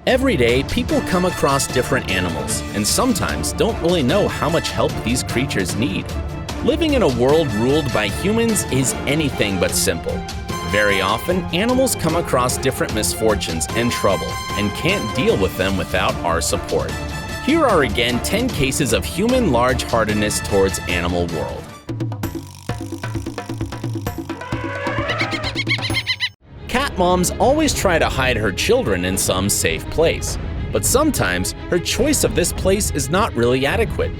Every day, people come across different animals and sometimes don't really know how much help these creatures need. Living in a world ruled by humans is anything but simple. Very often, animals come across different misfortunes and trouble and can't deal with them without our support. Here are again 10 cases of human large-heartedness towards animal world. Cat moms always try to hide her children in some safe place, but sometimes her choice of this place is not really adequate.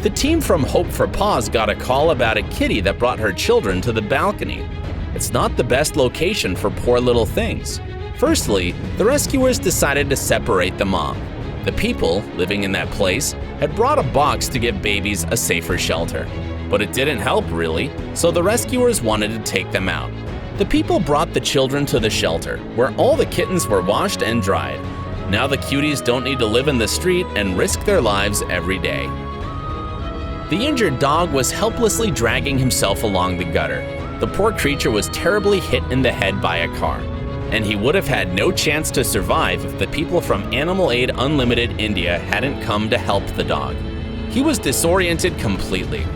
The team from Hope for Paws got a call about a kitty that brought her children to the balcony. It's not the best location for poor little things. Firstly, the rescuers decided to separate the mom. The people living in that place had brought a box to give babies a safer shelter. But it didn't help really, so the rescuers wanted to take them out. The people brought the children to the shelter, where all the kittens were washed and dried. Now the cuties don't need to live in the street and risk their lives every day. The injured dog was helplessly dragging himself along the gutter. The poor creature was terribly hit in the head by a car, and he would have had no chance to survive if the people from Animal Aid Unlimited India hadn't come to help the dog. He was disoriented completely.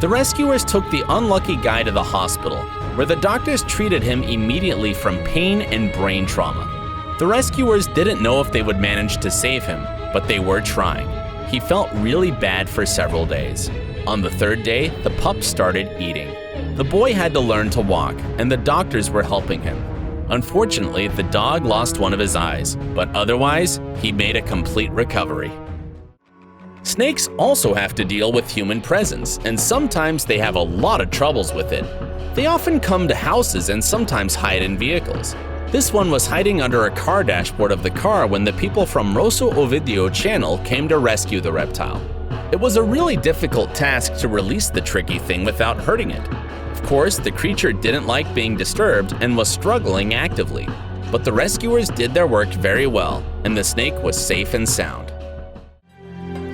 The rescuers took the unlucky guy to the hospital, where the doctors treated him immediately from pain and brain trauma. The rescuers didn't know if they would manage to save him, but they were trying. He felt really bad for several days. On the third day, the pup started eating. The boy had to learn to walk, and the doctors were helping him. Unfortunately, the dog lost one of his eyes, but otherwise, he made a complete recovery. Snakes also have to deal with human presence, and sometimes they have a lot of troubles with it. They often come to houses and sometimes hide in vehicles. This one was hiding under a car dashboard of the car when the people from Rosso Ovidio channel came to rescue the reptile. It was a really difficult task to release the tricky thing without hurting it. Of course, the creature didn't like being disturbed and was struggling actively. But the rescuers did their work very well, and the snake was safe and sound.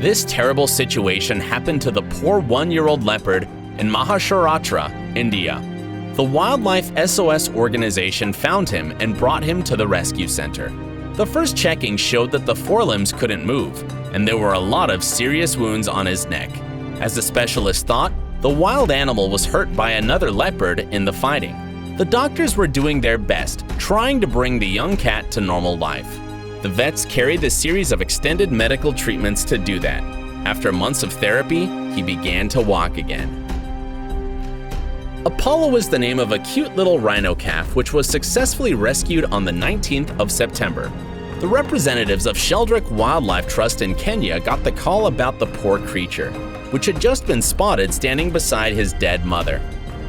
This terrible situation happened to the poor 1-year-old leopard in Maharashtra, India. The Wildlife SOS organization found him and brought him to the rescue center. The first checking showed that the forelimbs couldn't move, and there were a lot of serious wounds on his neck. As the specialist thought, the wild animal was hurt by another leopard in the fighting. The doctors were doing their best, trying to bring the young cat to normal life. The vets carried a series of extended medical treatments to do that. After months of therapy, he began to walk again. Apollo was the name of a cute little rhino calf which was successfully rescued on the 19th of September. The representatives of Sheldrick Wildlife Trust in Kenya got the call about the poor creature, which had just been spotted standing beside his dead mother.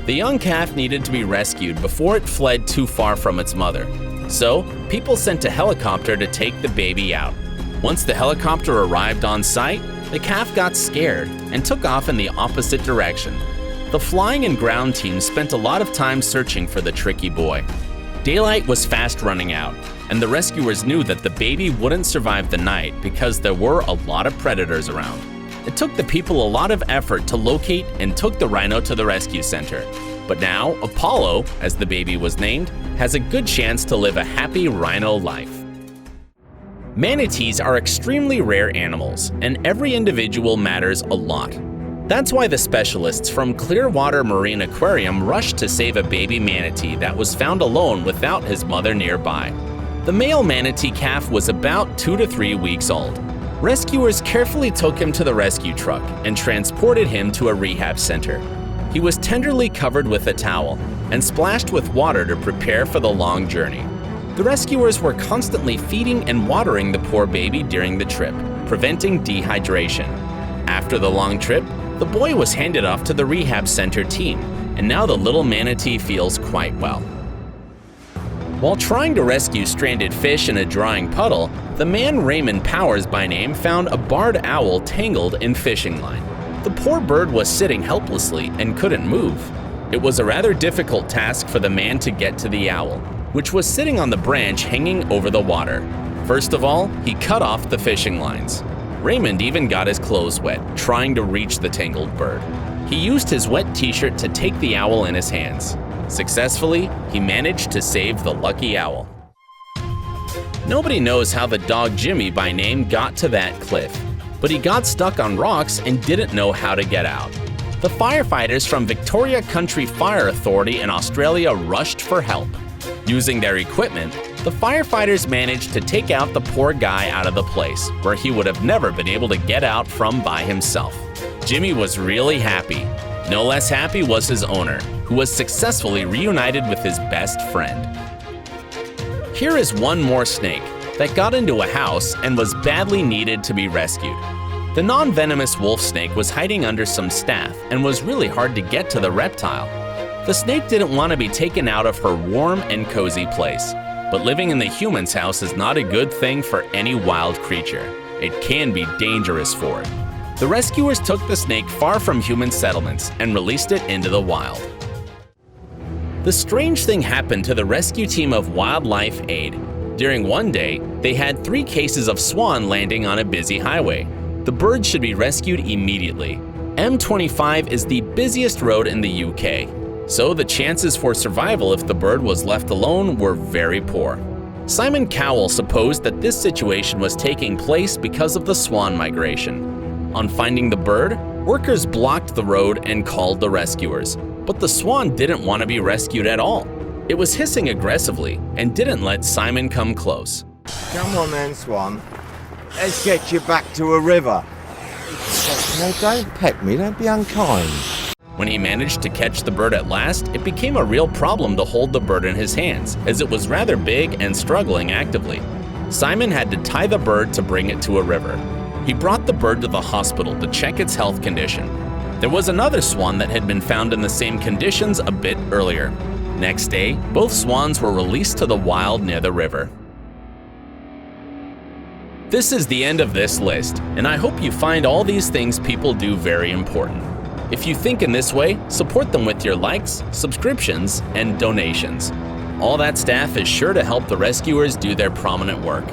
The young calf needed to be rescued before it fled too far from its mother. So, people sent a helicopter to take the baby out. Once the helicopter arrived on site, the calf got scared and took off in the opposite direction. The flying and ground teams spent a lot of time searching for the tricky boy. Daylight was fast running out, and the rescuers knew that the baby wouldn't survive the night because there were a lot of predators around. It took the people a lot of effort to locate and took the rhino to the rescue center. But now, Apollo, as the baby was named, has a good chance to live a happy rhino life. Manatees are extremely rare animals, and every individual matters a lot. That's why the specialists from Clearwater Marine Aquarium rushed to save a baby manatee that was found alone without his mother nearby. The male manatee calf was about 2 to 3 weeks old. Rescuers carefully took him to the rescue truck and transported him to a rehab center. He was tenderly covered with a towel and splashed with water to prepare for the long journey. The rescuers were constantly feeding and watering the poor baby during the trip, preventing dehydration. After the long trip, the boy was handed off to the rehab center team, and now the little manatee feels quite well. While trying to rescue stranded fish in a drying puddle, the man Raymond Powers by name found a barred owl tangled in fishing line. The poor bird was sitting helplessly and couldn't move. It was a rather difficult task for the man to get to the owl, which was sitting on the branch hanging over the water. First of all, he cut off the fishing lines. Raymond even got his clothes wet, trying to reach the tangled bird. He used his wet t-shirt to take the owl in his hands. Successfully, he managed to save the lucky owl. Nobody knows how the dog Jimmy by name got to that cliff, but he got stuck on rocks and didn't know how to get out. The firefighters from Victoria Country Fire Authority in Australia rushed for help. Using their equipment, the firefighters managed to take out the poor guy out of the place, where he would have never been able to get out from by himself. Jimmy was really happy. No less happy was his owner, who was successfully reunited with his best friend. Here is one more snake that got into a house and was badly needed to be rescued. The non-venomous wolf snake was hiding under some staff and was really hard to get to the reptile. The snake didn't want to be taken out of her warm and cozy place, but living in the human's house is not a good thing for any wild creature. It can be dangerous for it. The rescuers took the snake far from human settlements and released it into the wild. The strange thing happened to the rescue team of Wildlife Aid. During one day, they had 3 cases of swan landing on a busy highway. The birds should be rescued immediately. M25 is the busiest road in the UK, so the chances for survival if the bird was left alone were very poor. Simon Cowell supposed that this situation was taking place because of the swan migration. On finding the bird, workers blocked the road and called the rescuers, but the swan didn't want to be rescued at all. It was hissing aggressively and didn't let Simon come close. Come on then, Swan. Let's get you back to a river. No, don't peck me, don't be unkind. When he managed to catch the bird at last, it became a real problem to hold the bird in his hands, as it was rather big and struggling actively. Simon had to tie the bird to bring it to a river. He brought the bird to the hospital to check its health condition. There was another swan that had been found in the same conditions a bit earlier. Next day, both swans were released to the wild near the river. This is the end of this list, and I hope you find all these things people do very important. If you think in this way, support them with your likes, subscriptions, and donations. All that staff is sure to help the rescuers do their prominent work.